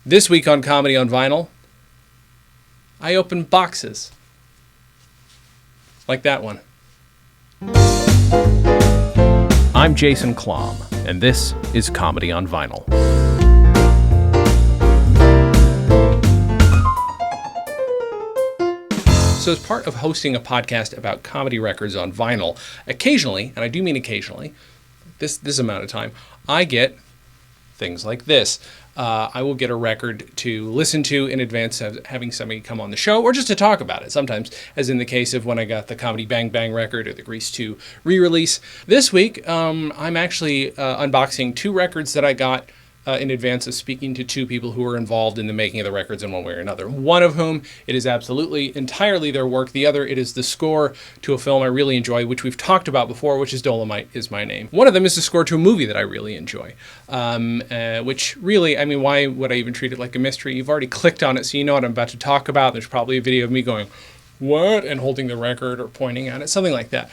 This week on Comedy on Vinyl, I open boxes. Like that one. I'm Jason Klamm, and this is Comedy on Vinyl. So as part of hosting a podcast about comedy records on vinyl, occasionally, and I do mean occasionally, this amount of time, I get things like this. I will get a record to listen to in advance of having somebody come on the show, or just to talk about it sometimes, as in the case of when I got the Comedy Bang Bang record or the Grease 2 re-release. This week, I'm actually unboxing two records that I got in advance of speaking to two people who were involved in the making of the records in one way or another. One of whom, it is absolutely entirely their work. The other, it is the score to a film I really enjoy, which we've talked about before, which is Dolemite Is My Name. One of them is the score to a movie that I really enjoy, which really, I mean, why would I even treat it like a mystery? You've already clicked on it, so you know what I'm about to talk about. There's probably a video of me going, what? And holding the record or pointing at it, something like that.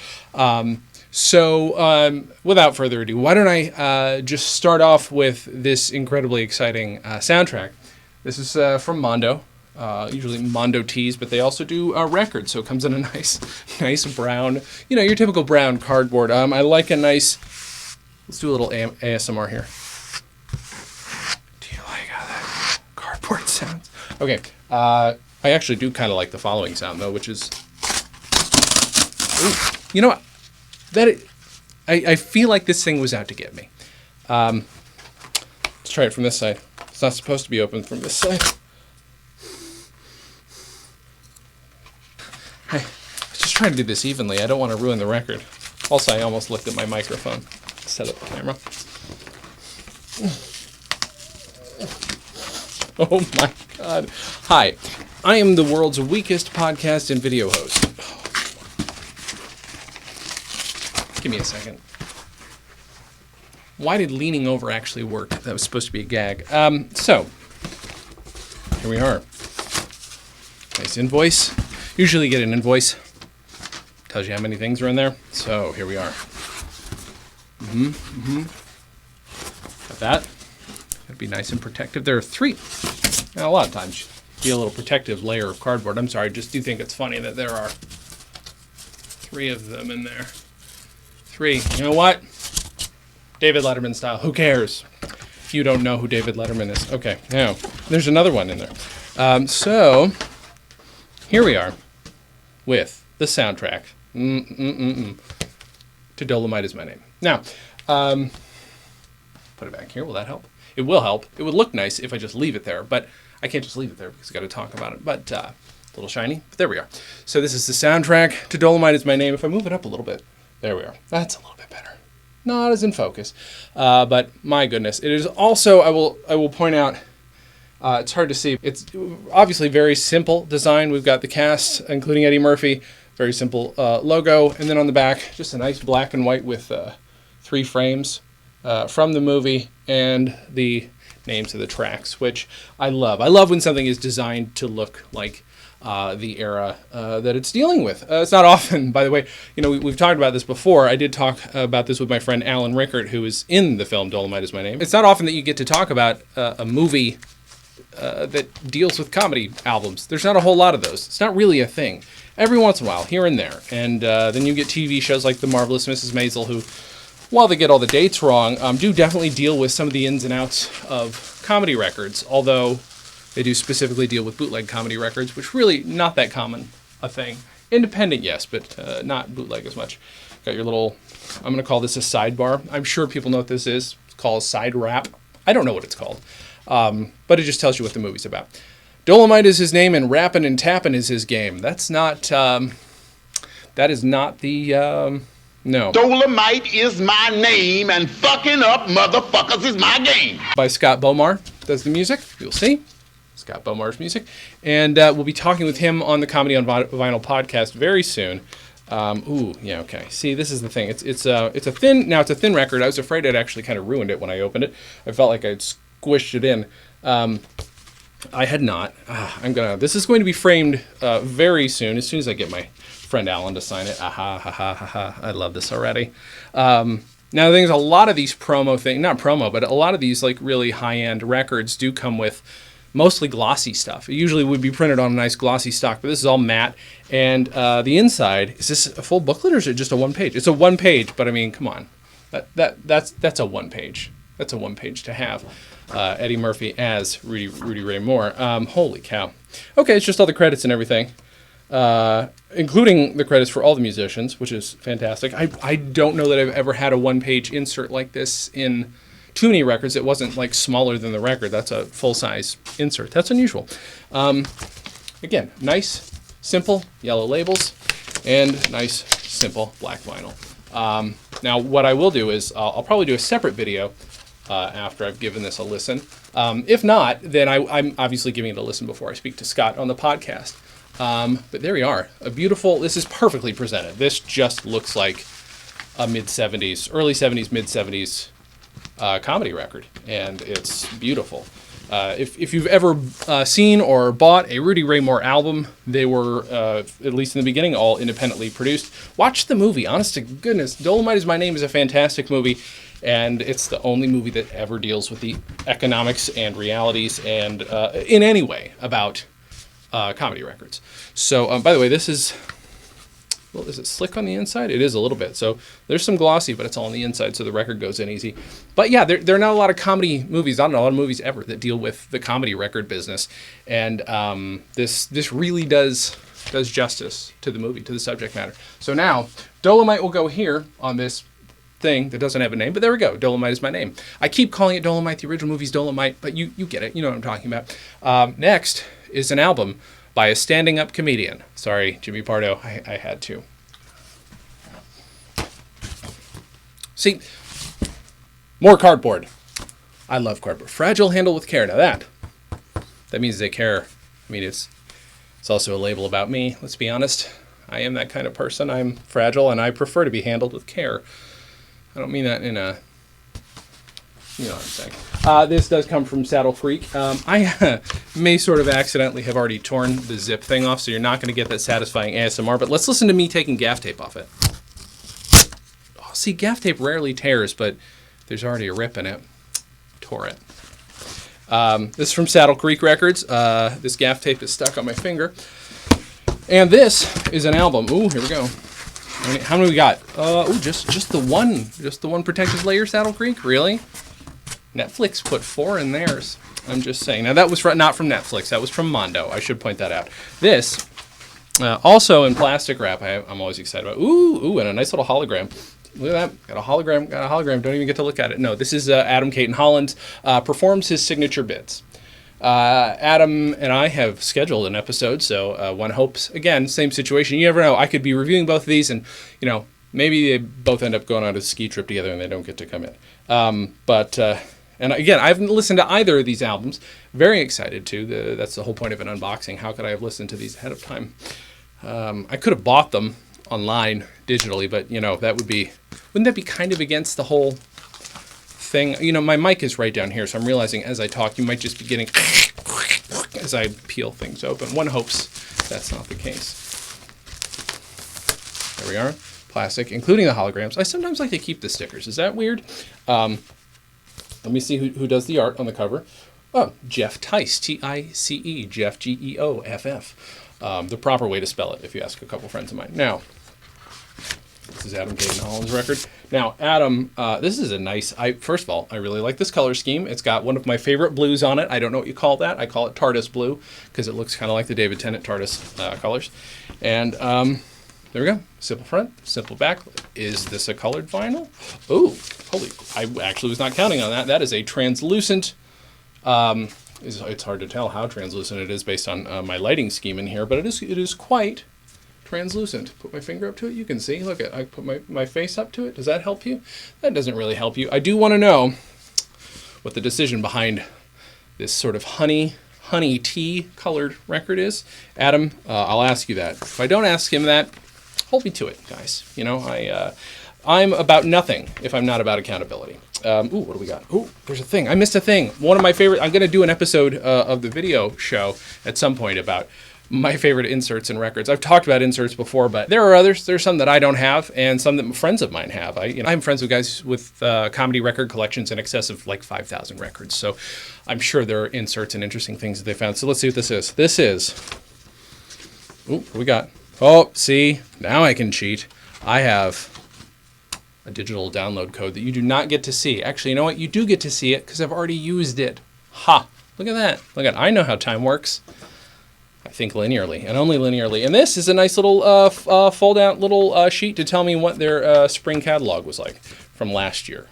So without further ado, why don't I just start off with this incredibly exciting soundtrack. This is from Mondo, usually Mondo tees, but they also do records, so it comes in a nice brown, you know, your typical brown cardboard. I like a nice, let's do a little ASMR here. Do you like how that cardboard sounds? Okay, I actually do kind of like the following sound, though, which is, ooh, you know what? I feel like this thing was out to get me. Let's try it from this side. It's not supposed to be open from this side. I was just trying to do this evenly. I don't want to ruin the record. Also, I almost looked at my microphone instead of the camera. Oh my God. Hi, I am the world's weakest podcast and video host. Give me a second. Why did leaning over actually work? That was supposed to be a gag. So, here we are. Nice invoice. Usually you get an invoice. Tells you how many things are in there. So, here we are. Got that. Gotta be nice and protective. There are three. Now, a lot of times, be a little protective layer of cardboard. I'm sorry, I just do think it's funny that there are three of them in there. Three. You know what? David Letterman style. Who cares? You don't know who David Letterman is. Okay. Now, there's another one in there. So, here we are with the soundtrack to Dolemite Is My Name. Now, put it back here. Will that help? It will help. It would look nice if I just leave it there, but I can't just leave it there because I've got to talk about it. But a little shiny. But there we are. So this is the soundtrack to Dolemite Is My Name. If I move it up a little bit. There we are. That's a little bit better. Not as in focus, but my goodness, it is also. I will point out. It's hard to see. It's obviously very simple design. We've got the cast, including Eddie Murphy. Very simple logo, and then on the back, just a nice black and white with three frames from the movie and the names of the tracks, which I love. I love when something is designed to look like the era that it's dealing with. It's not often, by the way, you know, we've talked about this before. I did talk about this with my friend Alan Rickert, who is in the film Dolemite Is My Name. It's not often that you get to talk about a movie that deals with comedy albums. There's not a whole lot of those. It's not really a thing. Every once in a while, here and there. And then you get TV shows like The Marvelous Mrs. Maisel, who, while they get all the dates wrong, do definitely deal with some of the ins and outs of comedy records, although they do specifically deal with bootleg comedy records, which really not that common a thing. Independent, yes, but not bootleg as much. Got your little, I'm going to call this a sidebar. I'm sure people know what this is. It's called a side wrap. I don't know what it's called, but it just tells you what the movie's about. Dolemite is his name, and rapping and tapping is his game. That's not, that is not the, no. Dolemite is my name, and fucking up motherfuckers is my game. By Scott Bomar does the music. You'll see. Scott Bomar's music. And we'll be talking with him on the Comedy on Vinyl podcast very soon. Yeah, okay. See, this is the thing. It's a thin record. I was afraid I'd actually kind of ruined it when I opened it. I felt like I'd squished it in. I had not. This is going to be framed very soon as I get my friend Alan to sign it. I love this already. Now, the thing is, a lot of these not promo, but a lot of these like really high-end records do come with mostly glossy stuff. It usually would be printed on a nice glossy stock, but this is all matte. And the inside, is this a full booklet or is it just a one page? It's a one page, but I mean, come on. That's a one page. That's a one page to have. Eddie Murphy as Rudy Ray Moore. Holy cow. Okay, it's just all the credits and everything. Including the credits for all the musicians, which is fantastic. I don't know that I've ever had a one-page insert like this in too many records. It wasn't like smaller than the record. That's a full-size insert. That's unusual. Again, nice, simple yellow labels and nice, simple black vinyl. Now, what I will do is I'll probably do a separate video after I've given this a listen. If not, then I'm obviously giving it a listen before I speak to Scott on the podcast. But there we are. This is perfectly presented. This just looks like a mid-70s, early 70s, mid-70s comedy record, and it's beautiful. If you've ever seen or bought a Rudy Ray Moore album, they were, at least in the beginning, all independently produced. Watch the movie. Honest to goodness, Dolemite Is My Name is a fantastic movie, and it's the only movie that ever deals with the economics and realities and in any way about comedy records. So, by the way, this is, well, is it slick on the inside? It is a little bit. So there's some glossy, but it's all on the inside, so the record goes in easy. But yeah, there are not a lot of comedy movies, not a lot of movies ever that deal with the comedy record business. And this really does justice to the movie, to the subject matter. So now, Dolemite will go here on this thing that doesn't have a name, but there we go. Dolemite Is My Name. I keep calling it Dolemite. The original movie's Dolemite, but you get it. You know what I'm talking about. Next is an album by a standing-up comedian. Sorry, Jimmy Pardo, I had to. See, more cardboard. I love cardboard. Fragile, handle with care. Now that means they care. I mean, it's also a label about me. Let's be honest. I am that kind of person. I'm fragile, and I prefer to be handled with care. I don't mean that in a... You know what I'm saying. This does come from Saddle Creek. I may sort of accidentally have already torn the zip thing off, so you're not going to get that satisfying ASMR, but let's listen to me taking gaff tape off it. Oh, see, gaff tape rarely tears, but there's already a rip in it. Tore it. This is from Saddle Creek Records. This gaff tape is stuck on my finger. And this is an album. Ooh, here we go. How many we got? Just the one protective layer, Saddle Creek? Really? Netflix put 4 in theirs. I'm just saying. Now, that was not from Netflix. That was from Mondo. I should point that out. This, also in plastic wrap, I'm always excited about. Ooh, and a nice little hologram. Look at that. Got a hologram. Don't even get to look at it. No, this is Adam Cayton-Holland. Performs his signature bits. Adam and I have scheduled an episode, so one hopes, again, same situation. You never know. I could be reviewing both of these, and, maybe they both end up going on a ski trip together and they don't get to come in. And again, I haven't listened to either of these albums. Very excited to. That's the whole point of an unboxing. How could I have listened to these ahead of time? I could have bought them online digitally, but wouldn't that be kind of against the whole thing? My mic is right down here, so I'm realizing as I talk, you might just be getting as I peel things open. One hopes that's not the case. There we are. Plastic, including the holograms. I sometimes like to keep the stickers. Is that weird? Let me see who does the art on the cover. Oh, Jeff Tice, T-I-C-E, Jeff, G-E-O-F-F. The proper way to spell it, if you ask a couple friends of mine. Now, this is Adam Cayton-Holland's record. Now, Adam, this is a nice... First of all, I really like this color scheme. It's got one of my favorite blues on it. I don't know what you call that. I call it TARDIS blue, because it looks kind of like the David Tennant TARDIS colors. And there we go. Simple front, simple back. Is this a colored vinyl? Oh, holy... I actually was not counting on that. That is a translucent... it's hard to tell how translucent it is based on my lighting scheme in here, but it is quite translucent. Put my finger up to it, you can see. Look, I put my face up to it. Does that help you? That doesn't really help you. I do want to know what the decision behind this sort of honey tea colored record is. Adam, I'll ask you that. If I don't ask him that, hold me to it, guys. I'm about nothing if I'm not about accountability. What do we got? Ooh, there's a thing. I missed a thing. One of my favorite... I'm going to do an episode of the video show at some point about my favorite inserts in records. I've talked about inserts before, but there are others. There's some that I don't have, and some that friends of mine have. I'm friends with guys with comedy record collections in excess of like 5,000 records. So I'm sure there are inserts and interesting things that they found. So let's see what this is. This is. Ooh, what we got? Oh, see, now I can cheat. I have a digital download code that you do not get to see. Actually, you know what? You do get to see it because I've already used it. Ha! Look at that. Look at. I know how time works. I think linearly and only linearly. And this is a nice little fold-out little sheet to tell me what their spring catalog was like from last year.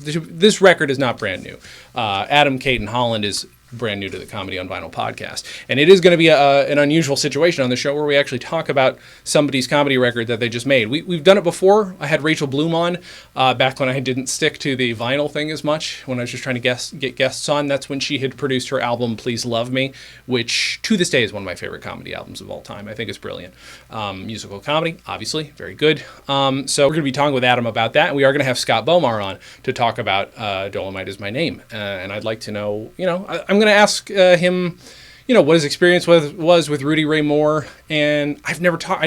This record is not brand new. Adam Cayton-Holland is brand new to the Comedy on Vinyl podcast. And it is going to be an unusual situation on the show where we actually talk about somebody's comedy record that they just made. We've done it before. I had Rachel Bloom on back when I didn't stick to the vinyl thing as much, when I was just trying to get guests on. That's when she had produced her album, Please Love Me, which to this day is one of my favorite comedy albums of all time. I think it's brilliant. Musical comedy, obviously, very good. So we're going to be talking with Adam about that, and we are going to have Scott Bomar on to talk about Dolemite Is My Name. And I'd like to know, I'm going to ask him, what his experience was with Rudy Ray Moore. And I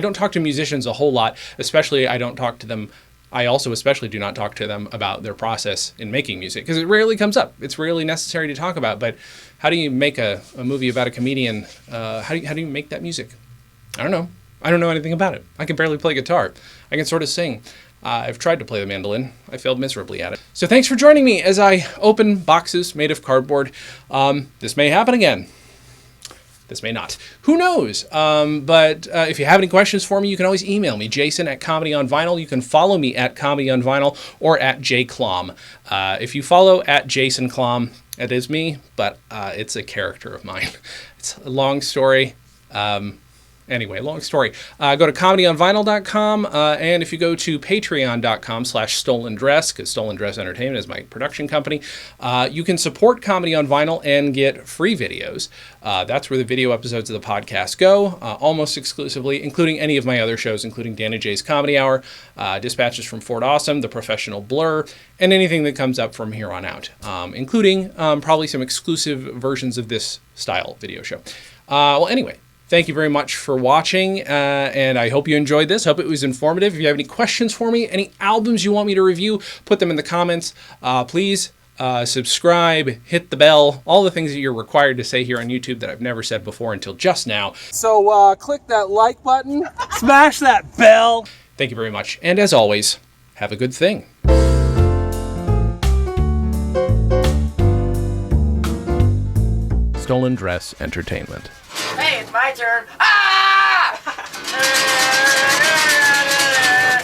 don't talk to musicians a whole lot, especially I don't talk to them. I also especially do not talk to them about their process in making music, because it rarely comes up. It's rarely necessary to talk about. But how do you make a movie about a comedian? How do you make that music? I don't know. I don't know anything about it. I can barely play guitar. I can sort of sing. I've tried to play the mandolin. I failed miserably at it. So thanks for joining me as I open boxes made of cardboard. This may happen again. This may not. Who knows? But if you have any questions for me, you can always email me, Jason at Comedy on Vinyl. You can follow me at Comedy on Vinyl or at jklamm. If you follow at Jason Klamm, it is me, but it's a character of mine. It's a long story. Anyway, long story. Go to comedyonvinyl.com, and if you go to patreon.com/stolendress, because Stolen Dress Entertainment is my production company, you can support Comedy on Vinyl and get free videos. That's where the video episodes of the podcast go, almost exclusively, including any of my other shows, including Dan and Jay's Comedy Hour, Dispatches from Fort Awesome, The Professional Blur, and anything that comes up from here on out, including probably some exclusive versions of this style video show. Well, anyway. Thank you very much for watching, and I hope you enjoyed this. Hope it was informative. If you have any questions for me, any albums you want me to review, put them in the comments. Please subscribe, hit the bell, all the things that you're required to say here on YouTube that I've never said before until just now. So click that like button, smash that bell. Thank you very much, and as always, have a good thing. Stolen Dress Entertainment. Hey, it's my turn. Ah!